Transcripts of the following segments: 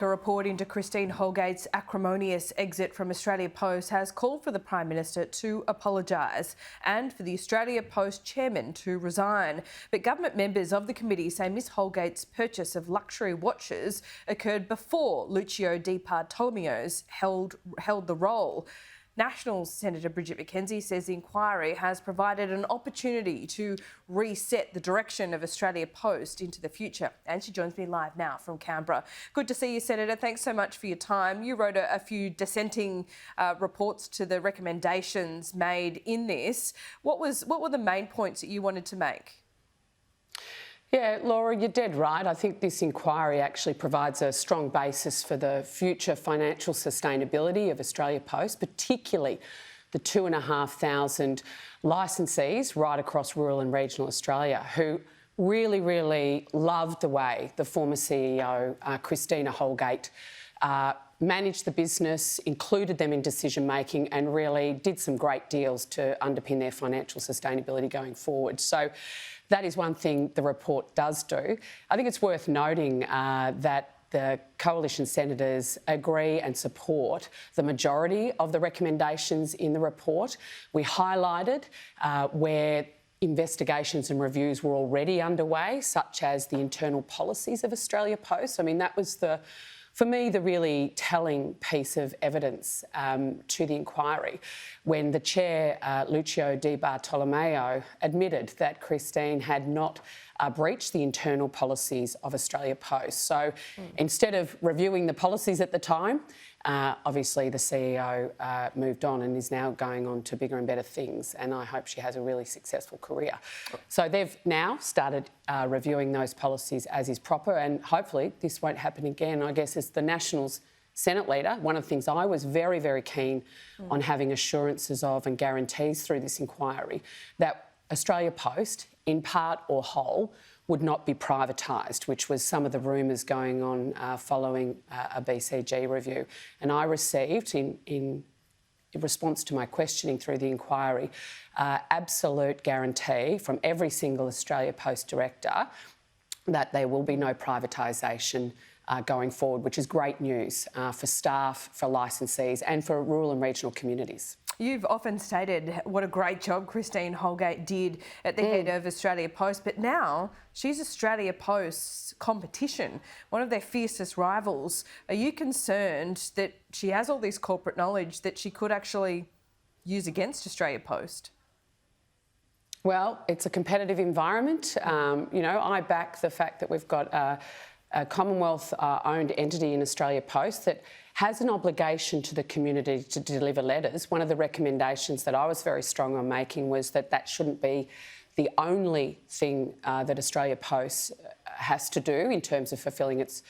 A report into Christine Holgate's acrimonious exit from Australia Post has called for the Prime Minister to apologise and for the Australia Post chairman to resign. But government members of the committee say Ms Holgate's purchase of luxury watches occurred before Lucio Di Bartolomeo's held the role. National Senator Bridget McKenzie says the inquiry has provided an opportunity to reset the direction of Australia Post into the future. And she joins me live now from Canberra. Good to see you, Senator. Thanks so much for your time. You wrote a few dissenting reports to the recommendations made in this. What were the main points that you wanted to make? Yeah, Laura, you're dead right. I think this inquiry actually provides a strong basis for the future financial sustainability of Australia Post, particularly the 2,500 licensees right across rural and regional Australia who really loved the way the former CEO, Christina Holgate, managed the business, included them in decision-making and really did some great deals to underpin their financial sustainability going forward. So that is one thing the report does do. I think it's worth noting that the coalition senators agree and support the majority of the recommendations in the report. We highlighted where investigations and reviews were already underway, such as the internal policies of Australia Post. I mean, that was for me, the really telling piece of evidence to the inquiry when the chair, Lucio Di Bartolomeo, admitted that Christine had not breached the internal policies of Australia Post. So instead of reviewing the policies at the time, obviously the CEO moved on and is now going on to bigger and better things, and I hope she has a really successful career. So they've now started reviewing those policies as is proper, and hopefully this won't happen again. I guess as the Nationals Senate leader, one of the things I was very keen on having assurances of and guarantees through this inquiry that Australia Post, in part or whole, would not be privatised, which was some of the rumours going on following a BCG review. And I received, in response to my questioning through the inquiry, absolute guarantee from every single Australia Post director that there will be no privatisation going forward, which is great news for staff, for licensees and for rural and regional communities. You've often stated what a great job Christine Holgate did at the head of Australia Post, but now she's Australia Post's competition, one of their fiercest rivals. Are you concerned that she has all this corporate knowledge that she could actually use against Australia Post? Well, it's a competitive environment. I back the fact that we've got a Commonwealth-owned entity in Australia Post that has an obligation to the community to deliver letters. One of the recommendations that I was very strong on making was that that shouldn't be the only thing that Australia Post has to do in terms of fulfilling its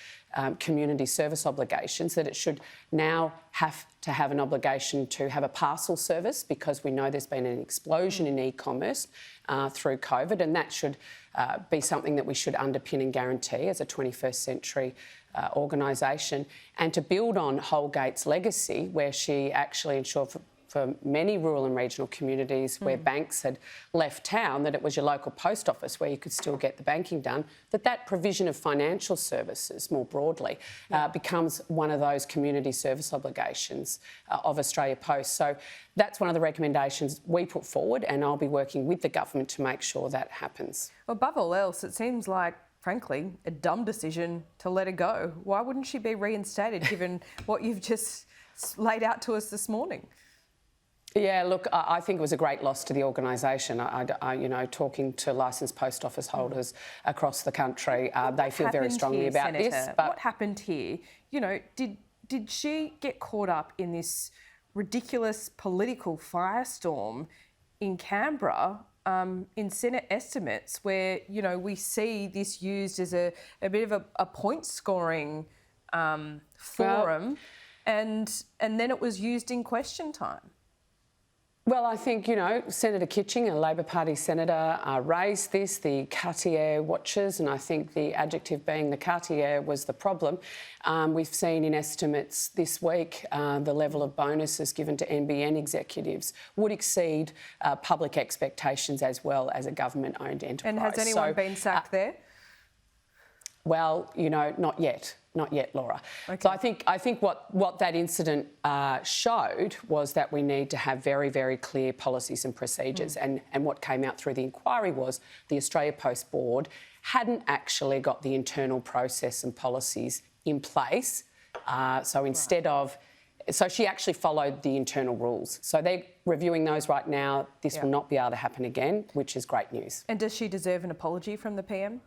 community service obligations, that it should now have to have an obligation to have a parcel service, because we know there's been an explosion in e-commerce through COVID, and that should be something that we should underpin and guarantee as a 21st century organisation. And to build on Holgate's legacy, where she actually ensured for many rural and regional communities where banks had left town, that it was your local post office where you could still get the banking done, that provision of financial services more broadly becomes one of those community service obligations of Australia Post. So that's one of the recommendations we put forward, and I'll be working with the government to make sure that happens. Above all else, it seems like, frankly, a dumb decision to let her go. Why wouldn't she be reinstated, given what you've just laid out to us this morning? Yeah, look, I think it was a great loss to the organisation. Talking to licensed post office holders across the country, they feel very strongly about Senator, this. But what happened here? Did she get caught up in this ridiculous political firestorm in Canberra in Senate estimates, where we see this used as a bit of a point scoring forum, and then it was used in question time? Well, I think, Senator Kitching, a Labor Party senator, raised this, the Cartier watches, and I think the adjective being the Cartier was the problem. We've seen in estimates this week the level of bonuses given to NBN executives would exceed public expectations as well as a government-owned enterprise. And has anyone been sacked there? Well, not yet. Not yet, Laura. Okay. So I think what that incident showed was that we need to have very, very clear policies and procedures. And what came out through the inquiry was the Australia Post Board hadn't actually got the internal process and policies in place. So instead of... So she actually followed the internal rules. So they're reviewing those right now. This will not be able to happen again, which is great news. And does she deserve an apology from the PM?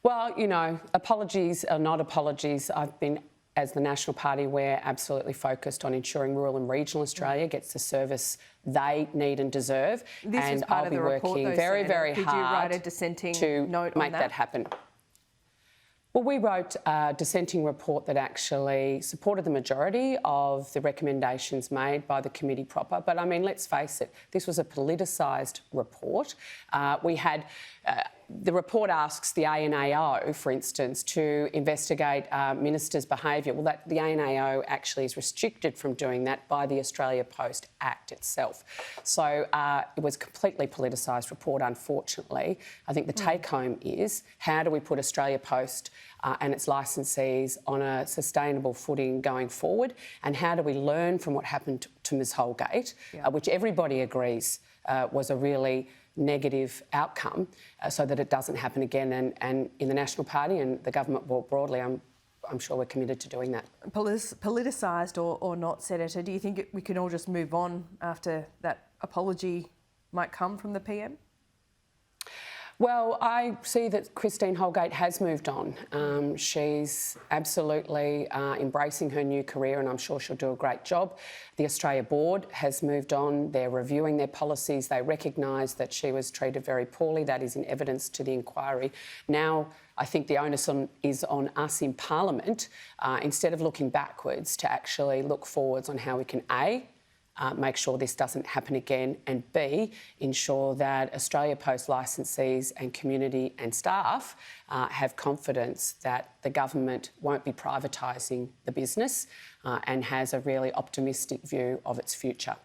Well, you know, apologies are not apologies. I've been, as the National Party, we're absolutely focused on ensuring rural and regional Australia gets the service they need and deserve. This and was part I'll of be the report, working though, very, Senator. very Did hard you write a dissenting to note on make that happen. Well, we wrote a dissenting report that actually supported the majority of the recommendations made by the committee proper. But, I mean, let's face it, this was a politicised report. We had... the report asks the ANAO, for instance, to investigate ministers' behaviour. Well, the ANAO actually is restricted from doing that by the Australia Post Act itself. So it was a completely politicised report, unfortunately. I think the take-home is, how do we put Australia Post and its licensees on a sustainable footing going forward? And how do we learn from what happened to Ms Holgate, which everybody agrees was a really negative outcome, so that it doesn't happen again. And in the National Party and the government more broadly, I'm sure we're committed to doing that. Politicised or not, Senator, do you think we can all just move on after that apology might come from the PM? Well, I see that Christine Holgate has moved on. She's absolutely embracing her new career, and I'm sure she'll do a great job. The Australia Board has moved on. They're reviewing their policies. They recognise that she was treated very poorly. That is in evidence to the inquiry. Now, I think the onus is on us in Parliament, instead of looking backwards, to actually look forwards on how we can, A, make sure this doesn't happen again, and B, ensure that Australia Post licensees and community and staff have confidence that the government won't be privatising the business and has a really optimistic view of its future.